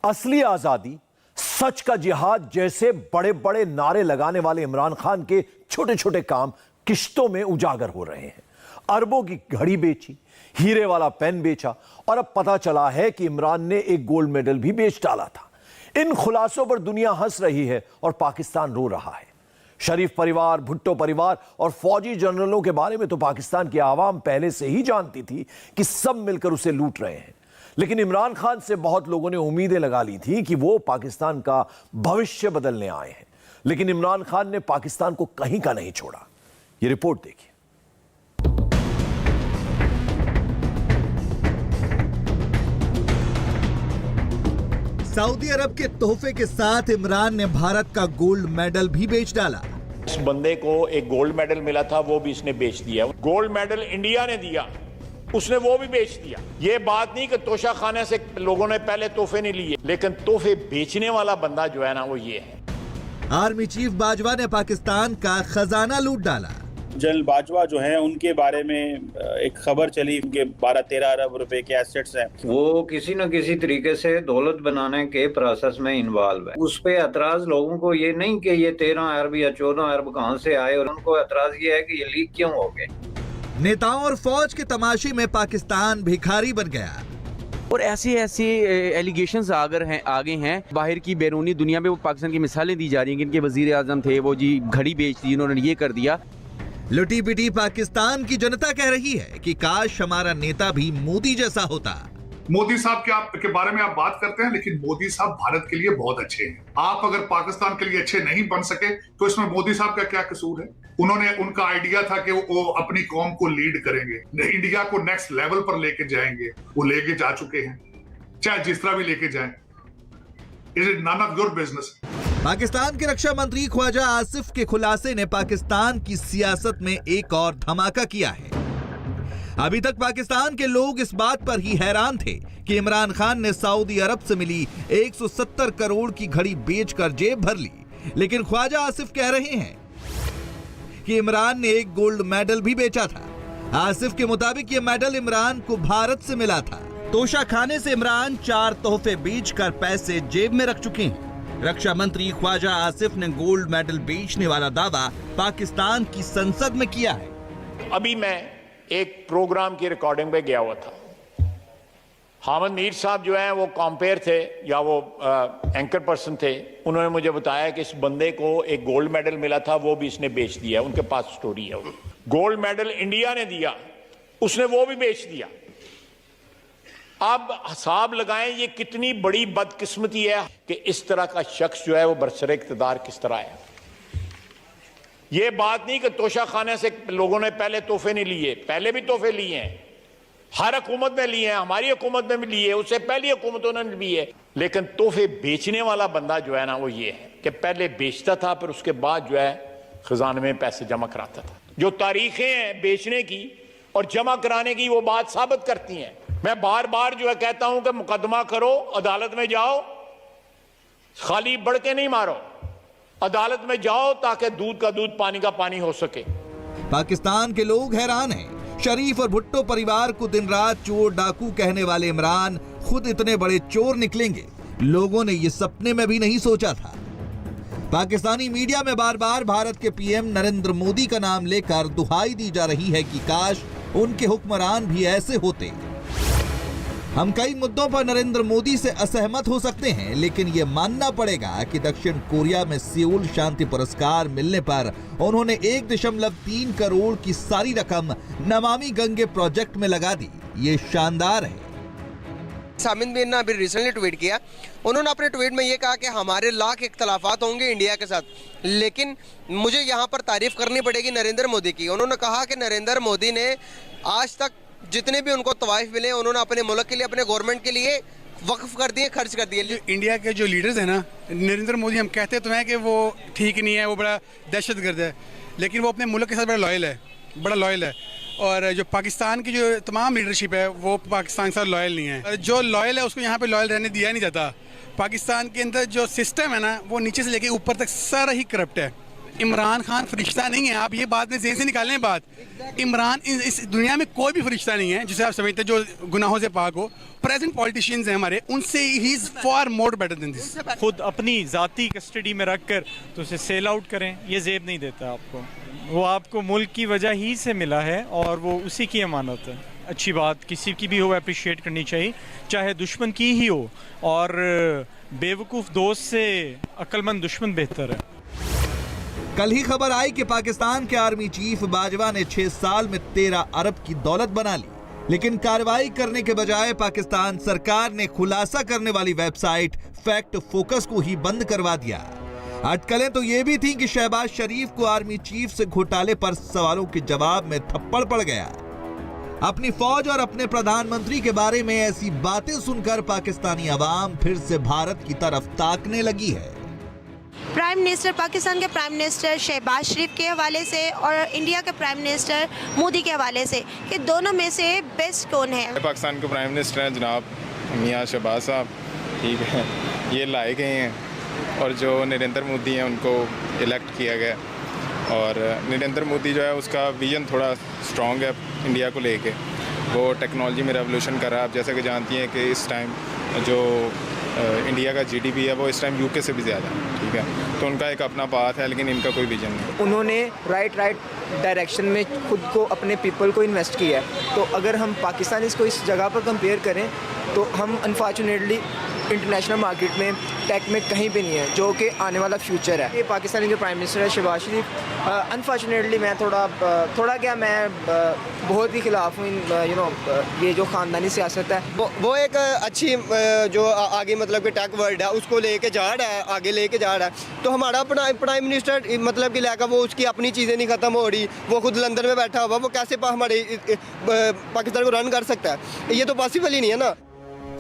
असली आजादी, सच का जिहाद जैसे बड़े बड़े नारे लगाने वाले इमरान खान के छोटे छोटे काम किश्तों में उजागर हो रहे हैं। अरबों की घड़ी बेची, हीरे वाला पेन बेचा और अब पता चला है कि इमरान ने एक गोल्ड मेडल भी बेच डाला था। इन खुलासों पर दुनिया हंस रही है और पाकिस्तान रो रहा है। शरीफ परिवार, भुट्टो परिवार और फौजी जनरलों के बारे में तो पाकिस्तान की आवाम पहले से ही जानती थी कि सब मिलकर उसे लूट रहे हैं, लेकिन इमरान खान से बहुत लोगों ने उम्मीदें लगा ली थी कि वो पाकिस्तान का भविष्य बदलने आए हैं। लेकिन इमरान खान ने पाकिस्तान को कहीं का नहीं छोड़ा। ये रिपोर्ट देखिए। सऊदी अरब के तोहफे के साथ इमरान ने भारत का गोल्ड मेडल भी बेच डाला। इस बंदे को एक गोल्ड मेडल मिला था, वो भी इसने बेच दिया। गोल्ड मेडल इंडिया ने दिया, उसने वो भी बेच दिया। ये बात नहीं कि तोशा खाने से लोगों ने पहले तोहफे नहीं लिए, लेकिन तोहफे बेचने वाला बंदा जो है ना, वो ये है। आर्मी चीफ बाजवा ने पाकिस्तान का खजाना लूट डाला। जनरल बाजवा जो हैं उनके बारे में एक खबर चली, उनके 12-13 अरब रुपए के एसेट्स हैं। वो किसी न किसी तरीके से दौलत बनाने के प्रोसेस में इन्वॉल्व है। उस पे एतराज लोगों को ये नहीं कि ये 13 अरब या 14 अरब कहाँ से आए, और उनको एतराज ये है कि ये लीक क्यों हो गए। नेताओं और फौज के तमाशे में पाकिस्तान भिखारी बन गया। और ऐसे एलिगेशंस आगे हैं बाहर की बैरूनी दुनिया में। वो पाकिस्तान की मिसालें दी जा रही हैं कि इनके वजीर आजम थे, वो जी घड़ी बेच दी, उन्होंने ये कर दिया। लुटी पिटी पाकिस्तान की जनता कह रही है कि काश हमारा नेता भी मोदी जैसा होता। मोदी साहब के बारे में आप बात करते हैं, लेकिन मोदी साहब भारत के लिए बहुत अच्छे हैं। आप अगर पाकिस्तान के लिए अच्छे नहीं बन सके तो इसमें मोदी साहब का क्या कसूर है? उनका आइडिया था कि वो अपनी कौम को लीड करेंगे, इंडिया को नेक्स्ट लेवल पर लेके जाएंगे। वो लेके जा चुके हैं, चाहे जिस तरह भी लेके जाएं। It is none of your business. Pakistan के रक्षा मंत्री ख्वाजा आसिफ के खुलासे ने पाकिस्तान की सियासत में एक और धमाका किया है। अभी तक पाकिस्तान के लोग इस बात पर ही हैरान थे कि इमरान खान ने सऊदी अरब से मिली 170 करोड़ की घड़ी बेचकर जेब भर ली, लेकिन ख्वाजा आसिफ कह रहे हैं कि इमरान ने एक गोल्ड मेडल भी बेचा था। आसिफ के मुताबिक ये मेडल इमरान को भारत से मिला था। तोशा खाने से इमरान 4 तोहफे बेचकर पैसे जेब में रख चुके हैं। रक्षा मंत्री ख्वाजा आसिफ ने गोल्ड मेडल बेचने वाला दावा पाकिस्तान की संसद में किया है। अभी मैं एक प्रोग्राम की रिकॉर्डिंग पे गया हुआ था। हामिद मीर साहब जो हैं वो कॉम्पेयर थे या वो एंकर पर्सन थे। उन्होंने मुझे बताया कि इस बंदे को एक गोल्ड मेडल मिला था, वो भी इसने बेच दिया। उनके पास स्टोरी है। गोल्ड मेडल इंडिया ने दिया, उसने वो भी बेच दिया। अब हिसाब लगाएं ये कितनी बड़ी बदकिस्मती है कि इस तरह का शख्स जो है वो बरसरे इक़्तिदार किस तरह है। ये बात नहीं कि तोशा खाने से लोगों ने पहले तोहफे नहीं लिए, पहले भी तोहफे लिए हैं। हर हुकूमत ने लिए हैं, हमारी हुकूमत ने भी लिए, उससे पहली हुकूमतों ने भी लिए। लेकिन तोहफे बेचने वाला बंदा जो है ना, वो ये है कि पहले बेचता था, फिर उसके बाद जो है खजाने में पैसे जमा कराता था। जो तारीखें हैं बेचने की और जमा कराने की, वो बात साबित करती हैं। मैं बार बार जो है कहता हूं कि मुकदमा करो, अदालत में जाओ, खाली बढ़ के नहीं मारो, अदालत में जाओ ताकि दूध का दूध पानी का पानी हो सके। पाकिस्तान के लोग हैरान हैं। शरीफ और भुट्टो परिवार को दिन रात चोर डाकू कहने वाले इमरान खुद इतने बड़े चोर निकलेंगे, लोगों ने ये सपने में भी नहीं सोचा था। पाकिस्तानी मीडिया में बार बार भारत के पीएम नरेंद्र मोदी का नाम लेकर दुहाई दी जा रही है कि काश उनके हुक्मरान भी ऐसे होते। हम कई मुद्दों पर नरेंद्र मोदी से असहमत हो सकते हैं, लेकिन ये मानना पड़ेगा कि दक्षिण कोरिया में सियोल शांति पुरस्कार मिलने पर उन्होंने 1.3 करोड़ की सारी रकम नमामि गंगे प्रोजेक्ट में लगा दी। ये शानदार है। सामिन बिन ने अभी रिसेंटली ट्वीट किया। उन्होंने अपने ट्वीट में ये कहा कि हमारे लाख इख्तलाफात होंगे इंडिया के साथ, लेकिन मुझे यहाँ पर तारीफ करनी पड़ेगी नरेंद्र मोदी की। उन्होंने कहा कि नरेंद्र मोदी ने आज तक जितने भी उनको तवाइफ मिले, उन्होंने अपने मुल्क के लिए, अपने गवर्नमेंट के लिए वक्फ कर दिए, खर्च कर दिए। इंडिया के जो लीडर्स हैं ना, नरेंद्र मोदी, हम कहते तो हैं कि वो ठीक नहीं है, वो बड़ा दहशतगर्द है, लेकिन वो अपने मुल्क के साथ बड़ा लॉयल है। और जो पाकिस्तान की जो तमाम लीडरशिप है वो पाकिस्तान के साथ लॉयल नहीं है। जो लॉयल है उसको यहाँ पे लॉयल रहने दिया नहीं जाता। पाकिस्तान के अंदर जो सिस्टम है ना, वो नीचे से लेके ऊपर तक सारा ही करप्ट है। इमरान खान फरिश्ता नहीं है, आप ये बात में ज़हन से निकाल लें बात। इमरान इस दुनिया में कोई भी फरिश्ता नहीं है जिसे आप समझते हैं जो गुनाहों से पाक हो। प्रेजेंट पॉलिटिशियंस हैं हमारे, उनसे he is far more better than this. खुद अपनी ज़ाती कस्टडी में रख कर तो उसे सेल आउट करें, ये जेब नहीं देता आपको। वो आपको मुल्क की वजह ही से मिला है और वो उसी की अमानत है। अच्छी बात किसी की भी हो अप्रिशिएट करनी चाहिए, चाहे दुश्मन की ही हो, और बेवकूफ़ दोस्त से अक्लमंद दुश्मन बेहतर है। कल ही खबर आई कि पाकिस्तान के आर्मी चीफ बाजवा ने 6 साल में 13 अरब की दौलत बना ली, लेकिन कार्रवाई करने के बजाय पाकिस्तान सरकार ने खुलासा करने वाली वेबसाइट फैक्ट फोकस को ही बंद करवा दिया। अटकलें तो ये भी थी कि शहबाज शरीफ को आर्मी चीफ से घोटाले पर सवालों के जवाब में थप्पड़ पड़ गया। अपनी फौज और अपने प्रधानमंत्री के बारे में ऐसी बातें सुनकर पाकिस्तानी अवाम फिर से भारत की तरफ ताकने लगी है। प्राइम मिनिस्टर, पाकिस्तान के प्राइम मिनिस्टर शहबाज शरीफ के हवाले से और इंडिया के प्राइम मिनिस्टर मोदी के हवाले से, कि दोनों में से बेस्ट कौन है? पाकिस्तान के प्राइम मिनिस्टर हैं जनाब मियां शहबाज साहब, ठीक है, ये लाए गए हैं, और जो नरेंद्र मोदी हैं उनको इलेक्ट किया गया। और नरेंद्र मोदी जो है उसका विजन थोड़ा स्ट्रॉन्ग है इंडिया को लेके, वो टेक्नोलॉजी में रेवोल्यूशन कर रहा है। आप जैसा कि जानती हैं कि इस टाइम जो इंडिया का जीडीपी है वो इस टाइम यूके से भी ज़्यादा है, ठीक है, तो उनका एक अपना पाथ है, लेकिन इनका कोई विजन नहीं। उन्होंने राइट डायरेक्शन में खुद को, अपने पीपल को इन्वेस्ट किया है। तो अगर हम पाकिस्तान इसको इस जगह पर कंपेयर करें तो हम अनफॉर्चुनेटली इंटरनेशनल मार्केट में टेक में कहीं भी नहीं है, जो कि आने वाला फ्यूचर है। ये पाकिस्तानी जो प्राइम मिनिस्टर है शहबाज शरीफ, अनफॉर्चुनेटली मैं थोड़ा क्या मैं बहुत ही खिलाफ हूँ ये जो ख़ानदानी सियासत है। वो एक अच्छी जो आगे मतलब कि टेक वर्ल्ड है उसको लेके जा रहा है, आगे लेके जा रहा है। तो हमारा प्राइम मिनिस्टर मतलब कि लेकर वो उसकी अपनी चीज़ें नहीं ख़त्म हो रही, वो खुद लंदन में बैठा हुआ, वो कैसे हमारे पाकिस्तान को रन कर सकता है? ये तो पॉसिबल ही नहीं है ना।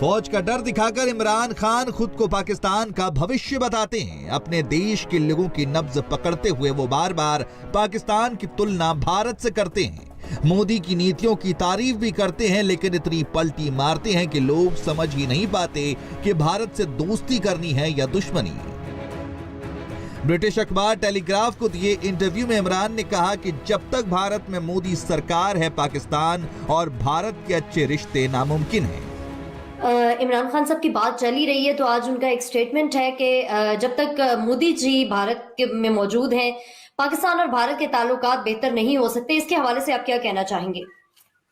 फौज का डर दिखाकर इमरान खान खुद को पाकिस्तान का भविष्य बताते हैं। अपने देश के लोगों की नब्ज पकड़ते हुए वो बार बार पाकिस्तान की तुलना भारत से करते हैं। मोदी की नीतियों की तारीफ भी करते हैं, लेकिन इतनी पलटी मारते हैं कि लोग समझ ही नहीं पाते कि भारत से दोस्ती करनी है या दुश्मनी। ब्रिटिश अखबार टेलीग्राफ को दिए इंटरव्यू में इमरान ने कहा कि जब तक भारत में मोदी सरकार है, पाकिस्तान और भारत के अच्छे रिश्ते नामुमकिन हैं। इमरान खान साहब की बात चल ही रही है, तो आज उनका एक स्टेटमेंट है कि जब तक मोदी जी भारत में मौजूद हैं, पाकिस्तान और भारत के ताल्लुकात बेहतर नहीं हो सकते। इसके हवाले से आप क्या कहना चाहेंगे?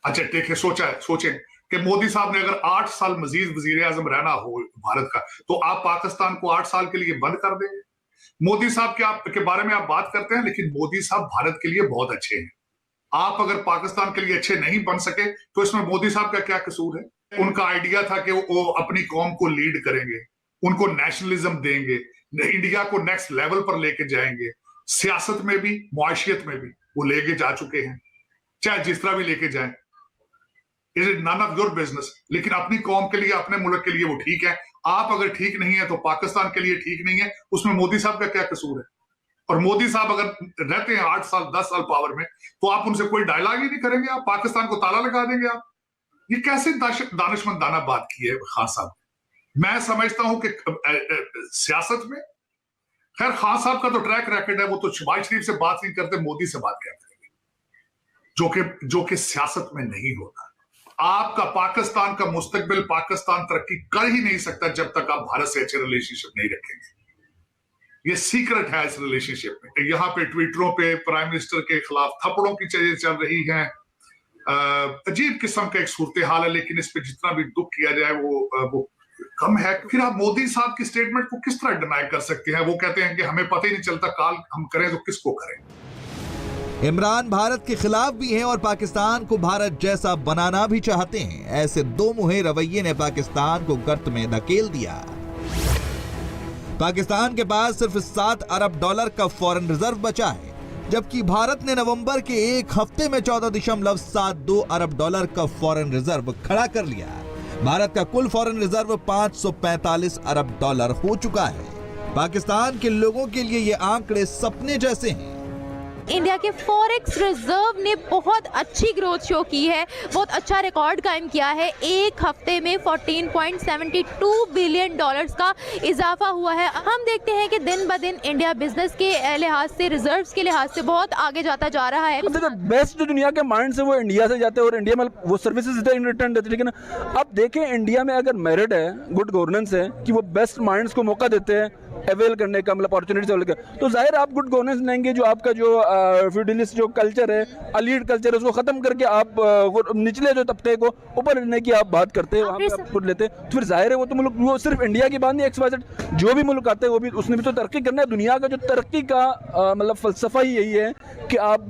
अच्छा ठीक है, सोचें कि मोदी साहब ने अगर 8 साल मजीद वजीर आजम रहना हो भारत का, तो आप पाकिस्तान को 8 साल के लिए बंद कर देंगे? मोदी साहब के बारे में आप बात करते हैं, लेकिन मोदी साहब भारत के लिए बहुत अच्छे हैं। आप अगर पाकिस्तान के लिए अच्छे नहीं बन सके तो इसमें मोदी साहब का क्या कसूर है? उनका आइडिया था कि वो अपनी कौम को लीड करेंगे, उनको नेशनलिज्म देंगे, इंडिया को नेक्स्ट लेवल पर लेके जाएंगे, सियासत में भी मुआशियत में भी वो लेके जा चुके हैं, चाहे जिस तरह भी लेके जाएं। It is none of your business, लेकिन अपनी कौम के लिए, अपने मुल्क के लिए वो ठीक है। आप अगर ठीक नहीं है तो पाकिस्तान के लिए ठीक नहीं है, उसमें मोदी साहब का क्या कसूर है? और मोदी साहब अगर रहते हैं 8 साल 10 साल पावर में, तो आप उनसे कोई डायलॉग ही नहीं करेंगे, आप पाकिस्तान को ताला लगा देंगे। आप ये कैसे दानिशमंदाना बात की है खान साहब? मैं समझता हूं कि सियासत में, खैर खान साहब का तो ट्रैक रिकॉर्ड है, वो तो शहबाज शरीफ से बात नहीं करते, मोदी से बात करते हैं, जो कि सियासत में नहीं होता। आपका पाकिस्तान का मुस्तकबिल, पाकिस्तान तरक्की कर ही नहीं सकता जब तक आप भारत से अच्छे रिलेशनशिप नहीं रखेंगे। ये सीक्रेट है इस रिलेशनशिप में। यहाँ पे ट्विटरों पे प्राइम मिनिस्टर के खिलाफ थप्पड़ों की चीजें चल रही हैं, अजीब किस्म का एक सूरत हाल है, लेकिन इस पे जितना भी दुख किया जाए वो कम है। फिर आप मोदी साहब की स्टेटमेंट को किस तरह डिनाई कर सकते हैं? वो कहते हैं कि हमें पता ही नहीं चलता, काल हम करें तो किसको करें? इमरान भारत के खिलाफ भी हैं और पाकिस्तान को भारत जैसा बनाना भी चाहते हैं। ऐसे दो मुहे रवैये ने पाकिस्तान को गर्त में धकेल दिया। पाकिस्तान के पास सिर्फ $7 अरब का फॉरेन रिजर्व बचा है, जबकि भारत ने नवंबर के एक हफ्ते में $14.72 अरब का फॉरेन रिजर्व खड़ा कर लिया। भारत का कुल फॉरेन रिजर्व $545 अरब हो चुका है। पाकिस्तान के लोगों के लिए ये आंकड़े सपने जैसे हैं। इंडिया के फॉरेक्स रिजर्व ने बहुत अच्छी ग्रोथ शो की है, बहुत अच्छा रिकॉर्ड कायम किया है। एक हफ्ते में 14.72 बिलियन डॉलर्स का इजाफा हुआ है। हम देखते हैं कि दिन ब दिन इंडिया बिजनेस के लिहाज से, रिजर्व्स के लिहाज से बहुत आगे जाता जा रहा है। बेस्ट जो दुनिया के माइंड्स है वो इंडिया से जाते हैं और इंडिया में वो सर्विसेज इन रिटर्न देते हैं। लेकिन अब देखें इंडिया में अगर मेरिट है, गुड गवर्नेंस है कि वो बेस्ट माइंड्स को मौका देते हैं अवेल करने का, मतलब अपॉर्चुनिटी अवेल करने का, तो जाहिर आप गुड गवर्नेंस लेंगे। जो आपका जो फ्यूडलिस्ट जो कल्चर है, अलीट कल्चर है, उसको खत्म करके आप निचले जो तबके को ऊपर लेने की आप बात करते हैं, वहाँ पे आप खुद लेते हैं, तो फिर जाहिर है वो तो मुल्क, वो सिर्फ इंडिया की बात नहीं, XYZ जो भी मुल्क आते हैं वो भी, उसने भी तो तरक्की करना है। दुनिया का जो तरक्की का मतलब फलसफा ही यही है कि आप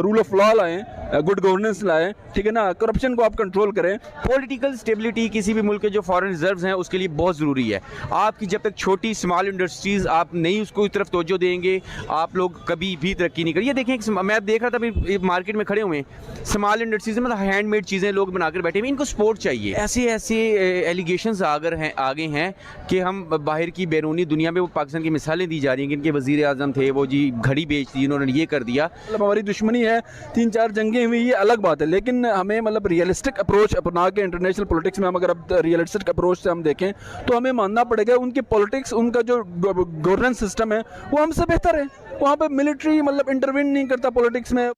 रूल ऑफ लॉ लाएं, गुड गवर्नेंस लाएं, ठीक है ना, करप्शन को आप कंट्रोल करें। पॉलिटिकल स्टेबिलिटी किसी भी मुल्क के जो फॉरेन रिजर्व्स हैं उसके लिए बहुत ज़रूरी है। आपकी जब तक छोटी स्मॉल इंडस्ट्रीज़ आप नहीं उसको तरफ तवज्जो देंगे, आप लोग कभी भी तरक्की नहीं करेंगे। ये देखें, मैं देख रहा था अभी मार्केट में खड़े हुए हैं, स्मॉल इंडस्ट्रीज़ में मतलब हैंडमेड चीज़ें लोग बनाकर बैठे हुए, इनको सपोर्ट चाहिए। ऐसे ऐसे एलिगेशंस आगे हैं कि हम बाहर की बैरूनी दुनिया में वो पाकिस्तान की मिसालें दी जा रही हैं कि इनके वज़ीर आज़म थे, वो जी घड़ी बेच दी, इन्होंने ये कर दिया। मतलब हमारी दुश्मनी है, 3-4 जंगें हुई, ये अलग बात है, लेकिन हमें मतलब रियलिस्टिक अप्रोच अपना के इंटरनेशनल पॉलिटिक्स में हम अगर अब रियलिस्टिक अप्रोच से हम देखें तो हमें मानना पड़ेगा उनकी पॉलिटिक्स, उनका जो गवर्नेंस सिस्टम है वो हमसे बेहतर है। वहाँ पे मिलिट्री मतलब इंटरवीन नहीं करता पॉलिटिक्स में।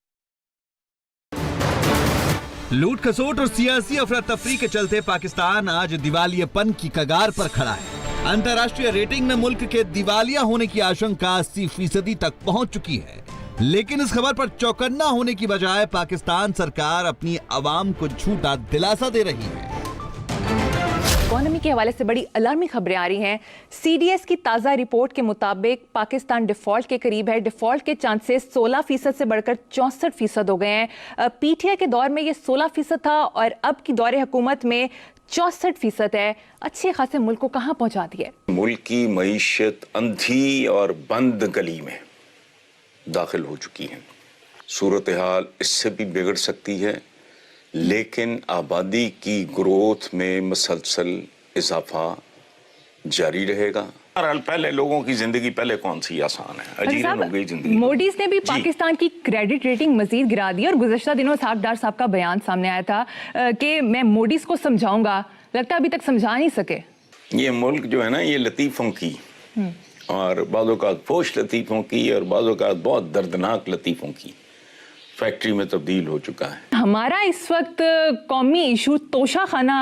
लूट खसोट और सियासी अफरा तफरी के चलते पाकिस्तान आज दिवालियापन की कगार पर खड़ा है। अंतर्राष्ट्रीय रेटिंग में मुल्क के दिवालिया होने की आशंका 80% तक पहुंच चुकी है। लेकिन इस खबर पर चौकन्ना होने की बजाय पाकिस्तान सरकार अपनी आवाम को झूठा दिलासा दे रही है। इकोनॉमी के हवाले से बड़ी अलार्मिंग खबरें आ रही हैं। CDS की ताज़ा रिपोर्ट के मुताबिक पाकिस्तान डिफॉल्ट के करीब है। डिफॉल्ट के चांसेस 16% से बढ़कर 64% हो गए हैं। PTI के दौर में ये 16% था और अब की दौरे हुकूमत में 64% है। अच्छे खासे मुल्क को कहाँ पहुँचा दिया? मुल्क की मईशत अंधी और बंद गली में दाखिल हो चुकी है। सूरत हाल इससे भी बिगड़ सकती है, लेकिन आबादी की ग्रोथ में मुसलसल इजाफा जारी रहेगा। पहले लोगों की जिंदगी पहले कौन सी आसान है, अजीरन हो गई जिंदगी। मोदी ने भी पाकिस्तान की क्रेडिट रेटिंग मजीद गिरा दी और गुज़श्ता दिनों साहब डार साहब का बयान सामने आया था कि मैं मोदी को समझाऊंगा, लगता है अभी तक समझा नहीं सके। ये मुल्क जो है ना, ये लतीफ़ों की और बाज़ों का फोश लतीफ़ों की और बाज़ों का बहुत दर्दनाक लतीफ़ों की फैक्ट्री में तब्दील हो चुका है। हमारा इस वक्त कौमी इशू तोशा खाना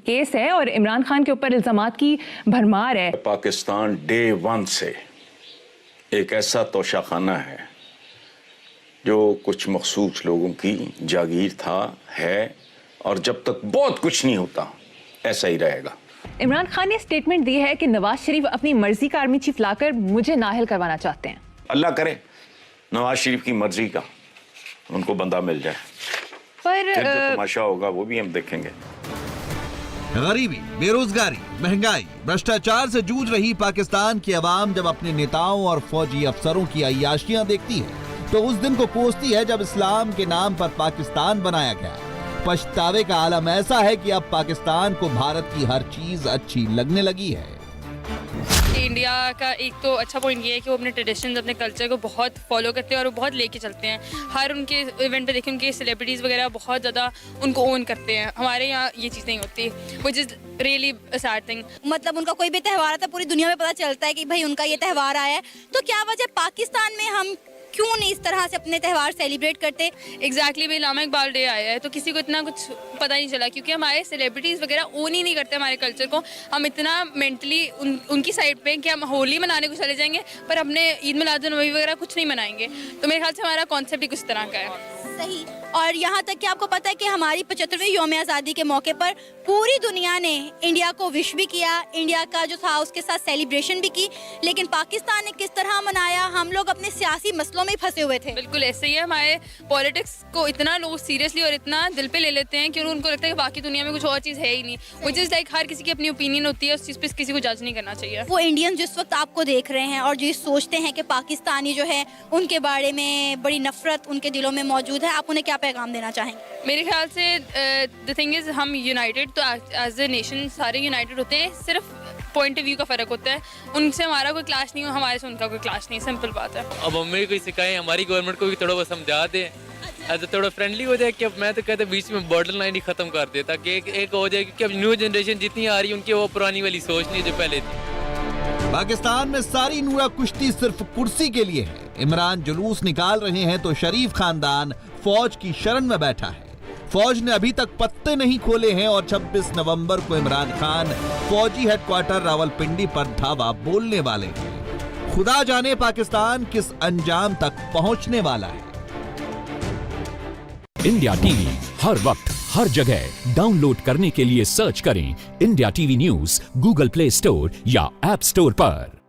केस है और इमरान खान के ऊपर इल्जामात की भरमार है। पाकिस्तान डे 1 से एक ऐसा तोशा खाना है जो कुछ मखसूस लोगों की जागीर था, है, और जब तक बहुत कुछ नहीं होता ऐसा ही रहेगा। इमरान खान ने स्टेटमेंट दी है कि नवाज शरीफ अपनी मर्जी का आर्मी चीफ लाकर मुझे नाअहल करवाना चाहते हैं। अल्लाह करे नवाज शरीफ की मर्जी का उनको बंदा मिल जाए, पर फिर जो तमाशा होगा वो भी हम देखेंगे। गरीबी, बेरोजगारी, महंगाई, भ्रष्टाचार से जूझ रही पाकिस्तान की आवाम जब अपने नेताओं और फौजी अफसरों की अय्याशियां देखती है तो उस दिन को कोसती है जब इस्लाम के नाम पर पाकिस्तान बनाया गया। पछतावे का आलम ऐसा है कि अब पाकिस्तान को भारत की हर चीज अच्छी लगने लगी है। इंडिया का एक तो अच्छा पॉइंट ये है कि वो अपने ट्रेडिशंस, अपने कल्चर को बहुत फॉलो करते हैं और वो बहुत लेके चलते हैं। हर उनके इवेंट पे देखें, उनके सेलिब्रिटीज़ वगैरह बहुत ज़्यादा उनको ओन करते हैं। हमारे यहाँ ये चीज़ नहीं होती, which is really sad thing. मतलब उनका कोई भी त्यौहार आता है पूरी दुनिया में पता चलता है कि भाई उनका ये त्यौहार आया है, तो क्या वजह पाकिस्तान में हम क्यों नहीं इस तरह से अपने त्यौहार सेलिब्रेट करते? एग्जैक्टली भाई इस्लामिक इकबाल डे आया है तो किसी को इतना कुछ पता नहीं चला, क्योंकि हमारे सेलिब्रिटीज़ वगैरह ओन ही नहीं करते हमारे कल्चर को। हम इतना मेंटली उनकी साइड पे कि हम होली मनाने को चले जाएंगे पर अपने ईद मिलादुन्नबी वगैरह कुछ नहीं मनाएंगे। तो मेरे ख्याल से हमारा कॉन्सेप्ट ही कुछ तरह का है। सही। और यहाँ तक कि आपको पता है कि हमारी 75वीं यौम आज़ादी के मौके पर पूरी दुनिया ने इंडिया को विश भी किया, इंडिया का जो था उसके साथ सेलिब्रेशन भी की, लेकिन पाकिस्तान ने किस तरह मनाया? हम लोग अपने सियासी मसलों में फंसे हुए थे। बिल्कुल ऐसे ही है। हमारे पॉलिटिक्स को इतना लोग सीरियसली और इतना दिल पे ले लेते हैं कि उनको लगता है कि बाकी दुनिया में कुछ और चीज़ है ही नहीं। व्हिच इज़ लाइक हर किसी की अपनी ओपिनियन होती है, उस चीज़ पे किसी को जज नहीं करना चाहिए। वो इंडियन जिस वक्त आपको देख रहे हैं और जो सोचते हैं कि पाकिस्तानी जो है उनके बारे में बड़ी नफरत उनके दिलों में मौजूद है, आप उन्हें क्या पैगाम देना चाहेंगे? मेरे ख्याल से द थिंग इज़ हम यूनाइटेड, तो एज ए नेशन सारे यूनाइटेड होते हैं। सिर्फ पॉइंट ऑफ व्यू का फ़र्क होता है। उनसे हमारा कोई क्लाश नहीं हो, हमारे से उनका कोई क्लाश नहीं, सिंपल बात है। अब हमें कोई सिखाएं, हमारी गवर्नमेंट को भी थोड़ा बहुत समझा दें, ऐसा थोड़ा फ्रेंडली हो जाए। कि अब मैं तो कहता बीच में बॉर्डर लाइन ही ख़त्म कर दे, ताकि एक हो जाए, क्योंकि अब न्यू जनरेशन जितनी आ रही है उनकी वो पुरानी वाली सोच नहीं जो पहले थी। पाकिस्तान में सारी नूरा कुश्ती सिर्फ कुर्सी के लिए है। इमरान जुलूस निकाल रहे हैं तो शरीफ खानदान फौज की शरण में बैठा है। फौज ने अभी तक पत्ते नहीं खोले हैं और 26 नवंबर को इमरान खान फौजी हेडक्वार्टर रावलपिंडी पर धावा बोलने वाले हैं। खुदा जाने पाकिस्तान किस अंजाम तक पहुंचने वाला है। इंडिया टीवी हर वक्त हर जगह डाउनलोड करने के लिए सर्च करें India TV news Google play store या ऐप स्टोर पर।